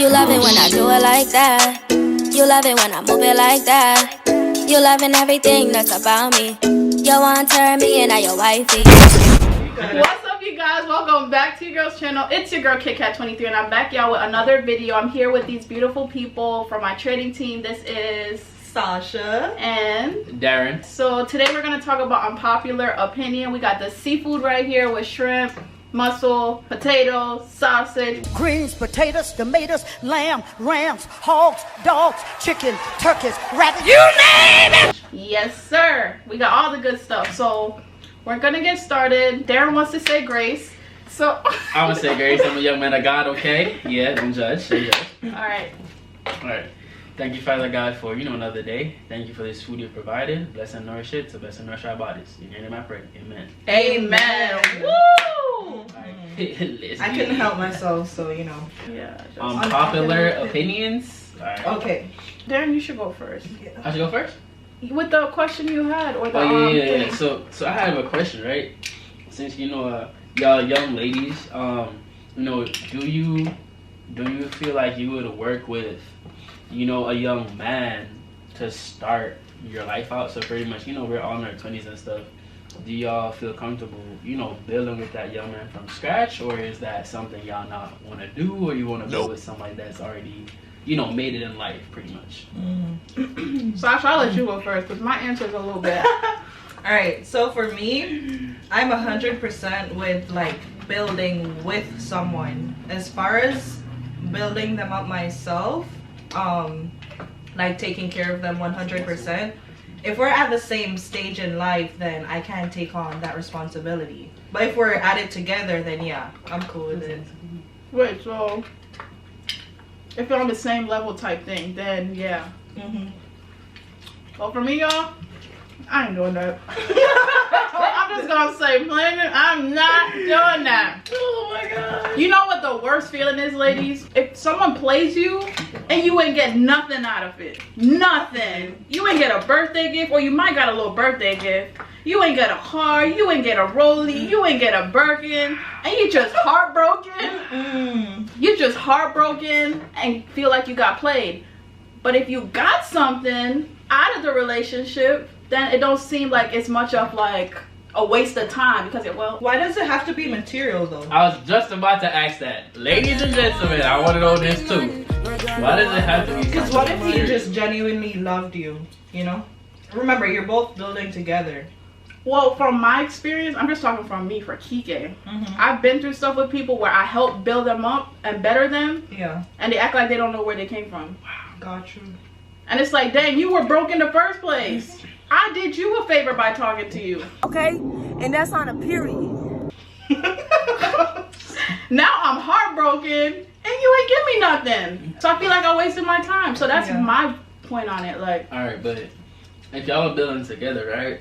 You love it when I do it like that. You love it when I move it like that. You loving everything that's about me. You want to turn me and now your wifey. What's up, you guys? Welcome back to your girl's channel. It's your girl KitKat23 and I'm back, y'all, with another video. I'm here with these beautiful people from my trading team. This is Sasha and Darren. So today we're going to talk about unpopular opinion. We got the seafood right here with shrimp, mussel, potatoes, sausage, greens, potatoes, tomatoes, lamb, rams, hogs, dogs, chicken, turkeys, rabbits, you name it! Yes, sir. We got all the good stuff. So we're gonna get started. Darren wants to say grace. So I want to say grace. I'm a young man of God, okay? Yeah, don't judge. Don't judge. Alright. Alright. Thank you, Father God, for, another day. Thank you for this food you've provided. Bless and nourish it, so bless and nourish our bodies. In your name I pray. Amen. Amen. Woo! I couldn't help myself, so Yeah. Unpopular opinions. Alright. Okay. Darren, you should go first. I should go first? With the question you had, or the yeah. So I have a question, right? Since y'all young ladies, do you feel like you would work with, a young man to start your life out? So pretty much, we're all in our 20s and stuff. Do y'all feel comfortable, building with that young man from scratch, or is that something y'all not want to do, or you want to build with somebody that's already, made it in life, pretty much? Sasha, I'll let you go first because my answer is a little bit. Alright, so for me, I'm 100% with building with someone. As far as building them up myself, taking care of them 100%. If we're at the same stage in life, then I can take on that responsibility. But if we're at it together, then yeah, I'm cool with it. Wait, so if you're on the same level type thing, then yeah. Well, for me, y'all, I ain't doing that. I'm just gonna say plain, I'm not doing that. Oh my god. You know what the worst feeling is, ladies? If someone plays you and you ain't get nothing out of it. Nothing. You ain't get a birthday gift, or you might got a little birthday gift. You ain't get a car, you ain't get a rollie, you ain't get a Birkin, and you just heartbroken. You just heartbroken and feel like you got played. But if you got something out of the relationship, then it don't seem like it's much of a waste of time, because why does it have to be material though? I was just about to ask that. Ladies and gentlemen, I want to know this too. Why does it have to be? Because what if he just genuinely loved you, Remember, you're both building together. Well, from my experience, I'm just talking from me for Kike. I've been through stuff with people where I help build them up and better them. Yeah. And they act like they don't know where they came from. Got you. And it's like, dang, you were broke in the first place. I did you a favor by talking to you. Okay? And that's on a period. Now I'm heartbroken and you ain't give me nothing. So I feel like I wasted my time. So that's my point on it. Alright, but if y'all are building together, right?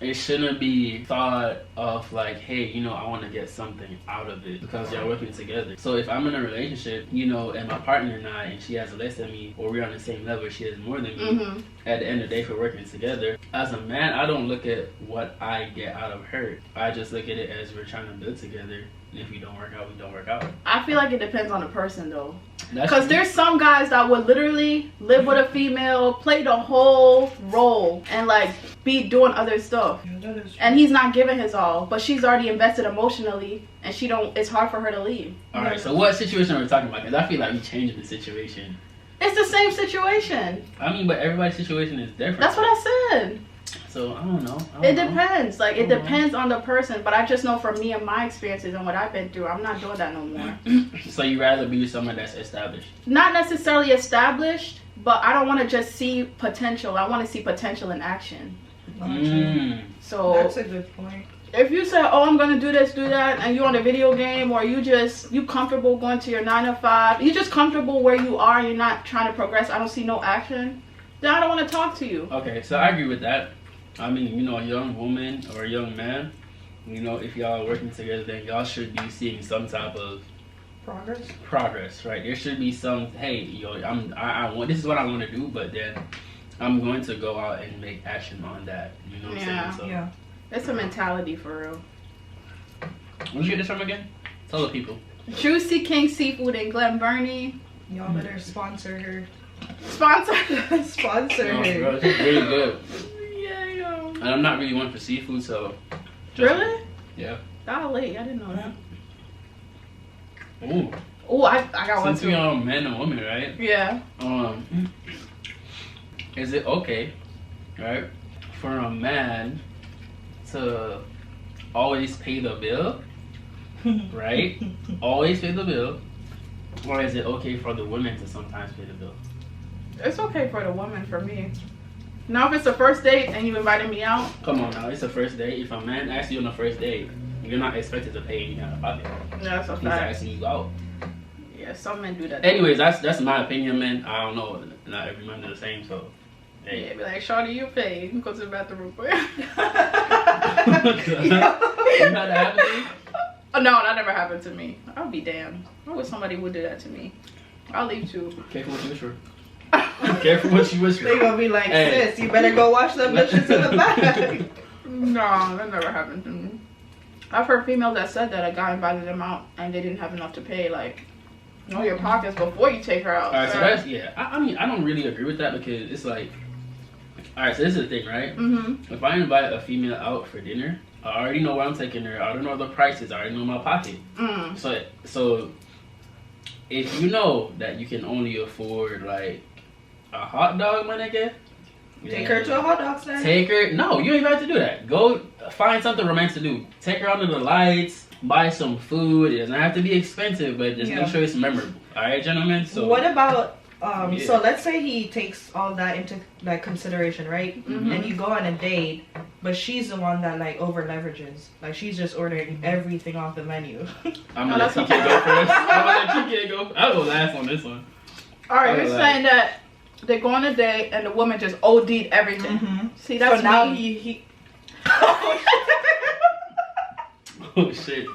It shouldn't be thought of hey, I want to get something out of it because y'all working together. So if I'm in a relationship, and my partner and I, and she has less than me, or we're on the same level, she has more than me, at the end of the day, if we're working together, as a man, I don't look at what I get out of her. I just look at it as we're trying to build together. And if we don't work out, we don't work out. I feel like it depends on the person though. Because there's some guys that would literally live with a female, play the whole role, and be doing other stuff. And he's not giving his all, but she's already invested emotionally, and it's hard for her to leave. Alright, so what situation are we talking about? Because I feel like you changing the situation. It's the same situation. I mean, but everybody's situation is different. That's what I said. So I don't know. It depends. It depends on the person. But I just know from me and my experiences and what I've been through, I'm not doing that no more. So you rather be with someone that's established? Not necessarily established, but I don't want to just see potential. I want to see potential in action. So that's a good point. If you say, oh, I'm gonna do this, do that, and you on a video game, or you comfortable going to your 9 to 5, you just comfortable where you are, you're not trying to progress, I don't see no action, then I don't want to talk to you. Okay, so I agree with that. I mean, a young woman or a young man, if y'all are working together, then y'all should be seeing some type of progress, right? There should be some, hey, I want, this is what I want to do, but then I'm going to go out and make action on that. You know what I'm saying? So, yeah. It's a mentality for real. Where'd you get this from again? Tell the people. Juicy King Seafood in Glen Burnie. Y'all better sponsor her. Sponsor. Sponsor No, her. bro, it's really good. Yeah, yo. And I'm not really one for seafood, so. Really? Yeah. Golly, I didn't know that. Ooh. Oh, I got one Since we too. are man and woman, right? Yeah. Is it okay, right, for a man to always pay the bill, right? Always pay the bill, or is it okay for the women to sometimes pay the bill? It's okay for the woman, for me. Now, if it's a first date and you invited me out, Come on now, it's a first date. If a man asks you on a first date, you're not expected to pay any out of pocket. that's a He's fact. asking you out. Yeah, some men do that. Anyways, that's my opinion, man. I don't know. Not every man is the same, so. Hey. Yeah, be like, Shawty, you pay. You go to the bathroom real quick. You had that happen to you? Oh, no, that never happened to me. I'll be damned. I wish somebody would do that to me. I'll leave too. Careful what you wish for. Careful what you wish They for. gonna be like, Hey. sis, you better go wash them dishes in the back. No, that never happened to me. I've heard females that said that a guy invited them out and they didn't have enough to pay. Like, know your pockets before you take her out. Alright, so that's, yeah. I mean, I don't really agree with that because it's like, alright, so this is the thing, right? Mm-hmm. If I invite a female out for dinner, I already know where I'm taking her. I already know the prices. I already know my pocket. Mm. So if you know that you can only afford like a hot dog, my nigga, Take her to a hot dog stand. Take her. No, you don't even have to do that. Go find something romantic to do. Take her under the lights. Buy some food. It doesn't have to be expensive, but just make sure it's memorable. All right, gentlemen. So what about yeah. So let's say he takes all that into like consideration, right? Mhm. And you go on a date, but she's the one that like over leverages. Like she's just ordering everything off the menu. I'm Oh, gonna let that's TK go first. I'm gonna let TK go. I'll go last on this one. All right, Oh, you're like- saying that they go on a date and the woman just OD'd everything. Mhm. See, that's So now me. he Oh shit.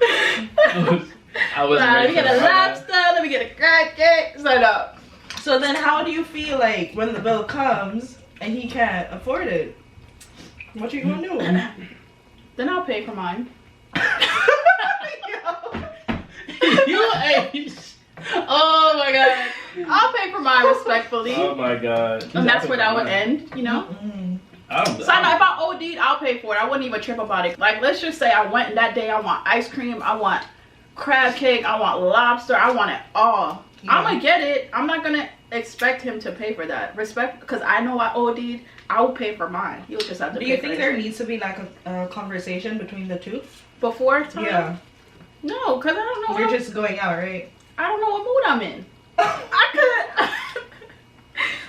I wasn't Nah, let ready me for get a that. lobster, let me get a crab cake. Set up. So then how do you feel like when the bill comes and he can't afford it? What you gonna do? Then I'll pay for mine. You ain't. Oh my god. I'll pay for mine respectfully. Oh my god. And that's where that would end, you know? Mm. So I know if I OD'd, I'll pay for it. I wouldn't even trip about it. Like, let's just say I went and that day I want ice cream, I want crab cake, I want lobster, I want it all. Yeah. I'm gonna get it. I'm not gonna expect him to pay for that. Respect, because I know I OD'd, I will pay for mine. You'll just have to Do pay you for think it. there needs to be like a conversation between the two? Before time? Yeah. No, because I don't know. You're just going out, right? I don't know what mood I'm in.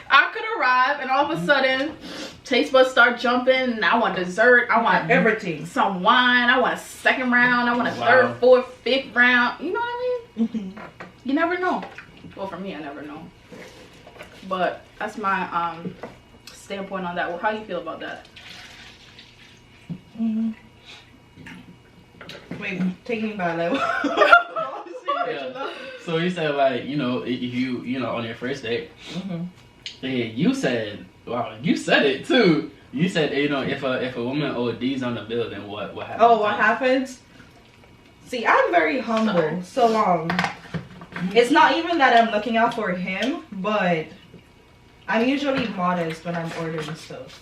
I could arrive and all of a sudden taste buds start jumping and I want dessert, I want Everything. some wine, I want a second round, I want a Wow. third, fourth, fifth round. You know what I mean? Mhm. You never know. Well, for me, I never know. But that's my standpoint on that. Well, how you feel about that? Mhm. Wait, take me back. Like, Yeah. So you said like, you know, if you know, on your first date, Mhm. and you said, wow, you said it too. You said, you know, if a woman ODs on the bill, then what happens? Oh, what happens? See, I'm very humble, so it's not even that I'm looking out for him, but I'm usually modest when I'm ordering stuff.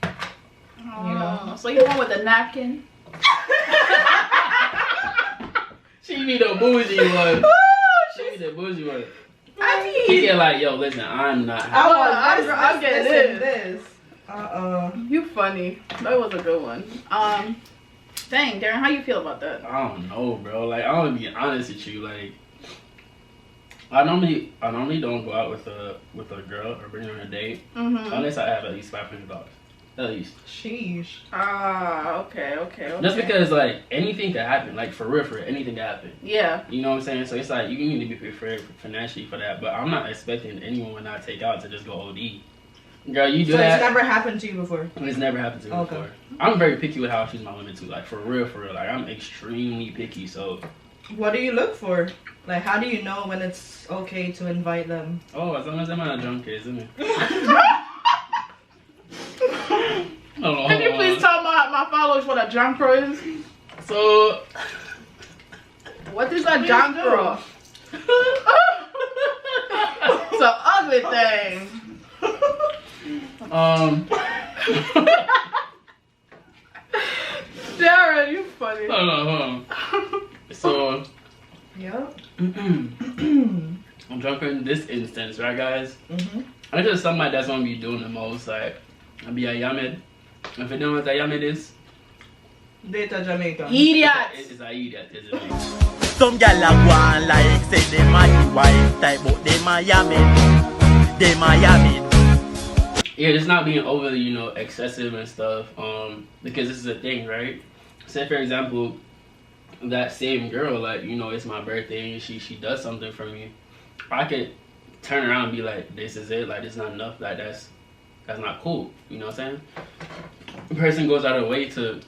You know? So you want with a napkin? She be the bougie one. She be the bougie one. I mean, She get like, yo, listen, I'm not. I want I'll get this, this. and this. You funny. That was a good one. Dang, Darren, how you feel about that? I don't know, bro. Like, I'm gonna be honest with you. Like, I normally don't go out with a girl or bring her on a date Mm-hmm. unless I have at least $500. At least. Sheesh. Ah, okay. Just because like anything could happen. Like for real, anything could happen. Yeah. You know what I'm saying? So it's like you need to be prepared financially for that. But I'm not expecting anyone when I take out to just go OD. Girl, you do So that. it's never happened to you before? It's never happened to me Okay. before. I'm very picky with how I choose my women too. Like for real. Like I'm extremely picky. So What do you look for? Like, how do you know when it's okay to invite them? as long as I'm not a drunk kid, isn't it? Hold on, Can you hold please on. tell my followers what a junk pro is? So What is a junk pro? everything. Darren, you funny. Hold on. So, Yep. I'm drunk in this instance, right, guys? I just somebody that's gonna be doing the most. Like, I'll be a Yamed. If you don't know what a Yamed is, Data Jamaica. Idiot. it's a idiot, isn't it? Some gal a go on like say they my wife type, but they Miami. Yeah, just not being overly, excessive and stuff. Because this is a thing, right? Say for example, that same girl, like, it's my birthday and she does something for me. I could turn around and be like, this is it, like, this is not enough, like, that's not cool. You know what I'm saying? The person goes out of the way to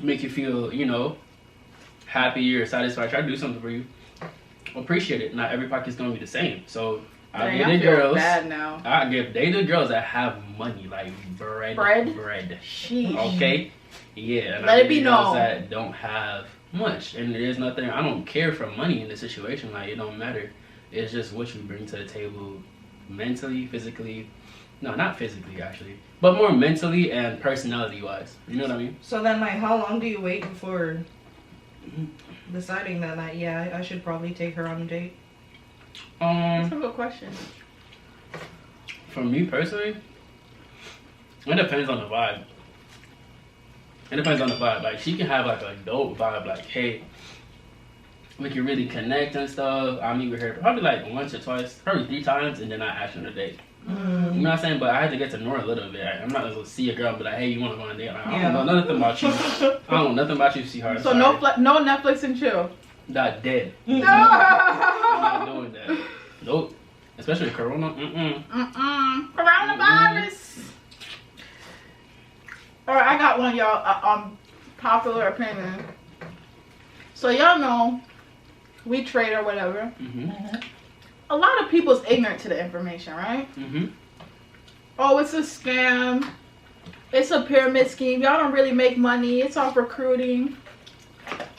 make you feel, happy or satisfied, try to do something for you. Appreciate it. Not every pocket's gonna be the same. So I Dang, give I the feel girls. bad now. I give the girls that have money, like bread. Sheesh. Okay. Yeah. And Let I it give be the girls known. that don't have much, and there's nothing. I don't care for money in this situation. Like, it don't matter. It's just what you bring to the table, mentally, physically. No, not physically actually, but more mentally and personality wise. You know what I mean? So then, like, how long do you wait before deciding that, like, yeah, I should probably take her on a date? That's a good question. For me personally, it depends on the vibe. It depends on the vibe. Like, she can have like a dope vibe, like, hey, we can really connect and stuff. I'll meet with her probably like once or twice, probably 3 times, and then I ask her on a date. You know what I'm saying? But I had to get to know her a little bit. I'm not gonna see a girl and be like, hey, you wanna go on a date? Like, I don't know nothing about you. I don't know nothing about you, sweetheart. So no Netflix and chill. Not dead. No. I'm not doing that. Nope. Especially Corona. Coronavirus. Alright, I got one, y'all. Popular opinion. So y'all know we trade or whatever. A lot of people's ignorant to the information, right? Oh, it's a scam. It's a pyramid scheme. Y'all don't really make money. It's off recruiting.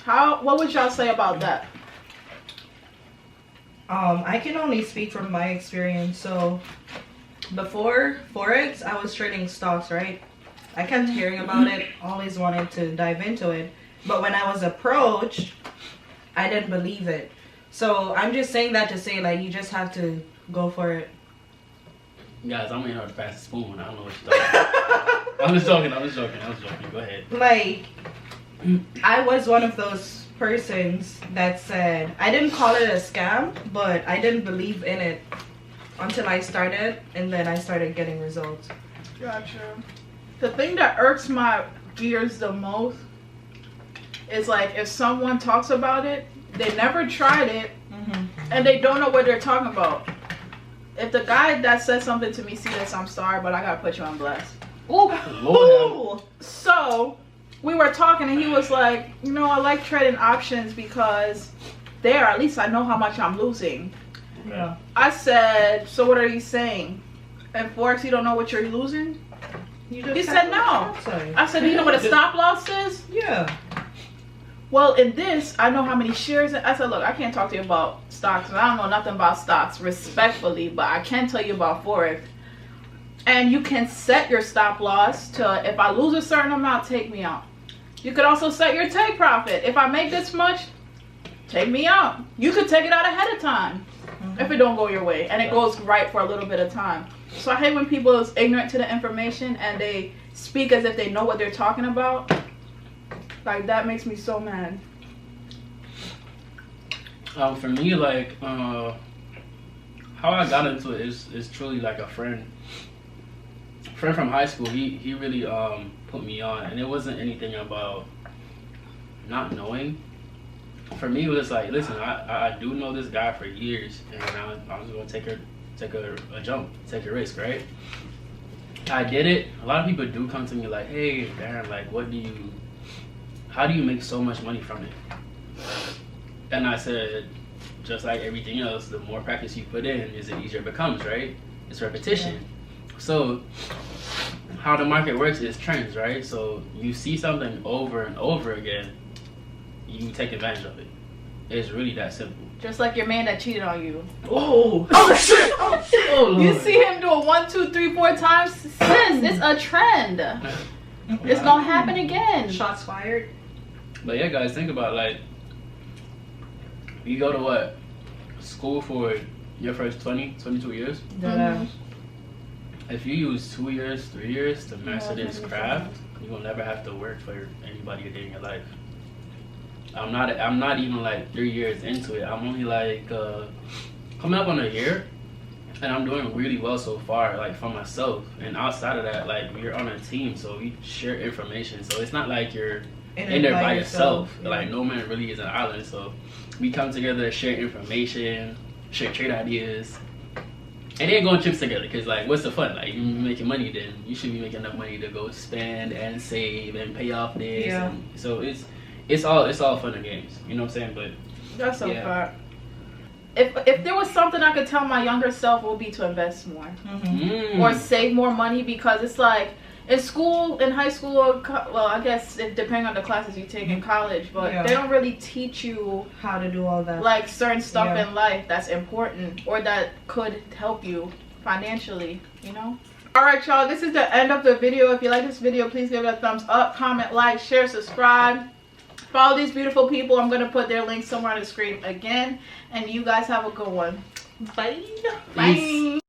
What would y'all say about that? I can only speak from my experience. So before Forex, I was trading stocks, right? I kept hearing about it, always wanted to dive into it. But when I was approached, I didn't believe it. So I'm just saying that to say, like, you just have to go for it. Guys, I'm waiting for her to pass the spoon. I don't know what you're talking about. I'm just joking. Go ahead. Like, I was one of those persons that said, I didn't call it a scam, but I didn't believe in it until I started, and then I started getting results. Gotcha. The thing that irks my gears the most is, like, if someone talks about it, they never tried it, and they don't know what they're talking about. If the guy that said something to me see this, I'm sorry, but I gotta put you on blast. Lord. So we were talking, and he was like, I like trading options because there, at least I know how much I'm losing. Yeah. I said, so what are you saying? And Forex, you don't know what you're losing? You just He have said to no. outside. I said, do you know what a stop loss is? Yeah. Well, in this, I know how many shares. I said, look, I can't talk to you about stocks. And I don't know nothing about stocks, respectfully, but I can tell you about Forex. And you can set your stop loss to, if I lose a certain amount, take me out. You could also set your take profit. If I make this much, take me out. You could take it out ahead of time if it don't go your way. And it goes right for a little bit of time. So I hate when people is ignorant to the information and they speak as if they know what they're talking about. Like, that makes me so mad. For me, like, how I got into it is truly like a friend from high school. He really put me on, and it wasn't anything about not knowing. For me, it was like, listen, I do know this guy for years, and I was gonna take a jump, take a risk, right? I did it. A lot of people do come to me like, hey, Darren, like, how do you make so much money from it? And I said, just like everything else, the more practice you put in, is it easier it becomes, right? It's repetition. Yeah. So how the market works is trends, right? So you see something over and over again, you take advantage of it. It's really that simple. Just like your man that cheated on you. Oh shit! Oh You see him do it 1, 2, 3, 4 times, sis. It's a trend. It's gonna happen again. Shots fired. But yeah, guys, think about like you go to what school for your first 20, 22 years. Mm-hmm. If you use 2 years, 3 years to master this craft, you will never have to work for anybody a day in your life. I'm not even like 3 years into it. I'm only like coming up on a year, and I'm doing really well so far, like for myself. And outside of that, like we're on a team, so we share information. So it's not like you're in there by yourself. Yeah. Like no man really is an island. So we come together to share information, share trade ideas, and then go on trips together. Cause like, what's the fun? Like, you making money, then you should be making enough money to go spend and save and pay off this. Yeah. And so it's all fun and games. You know what I'm saying? But that's so far. If there was something I could tell my younger self, it would be to invest more or save more money, because it's like in school, in high school, or well, I guess it depending on the classes you take in college, but they don't really teach you how to do all that, like certain stuff in life that's important or that could help you financially, you know. All right, y'all, this is the end of the video. If you like this video, please give it a thumbs up, comment, like, share, subscribe. Follow these beautiful people. I'm going to put their links somewhere on the screen again. And you guys have a good one. Bye. Peace. Bye.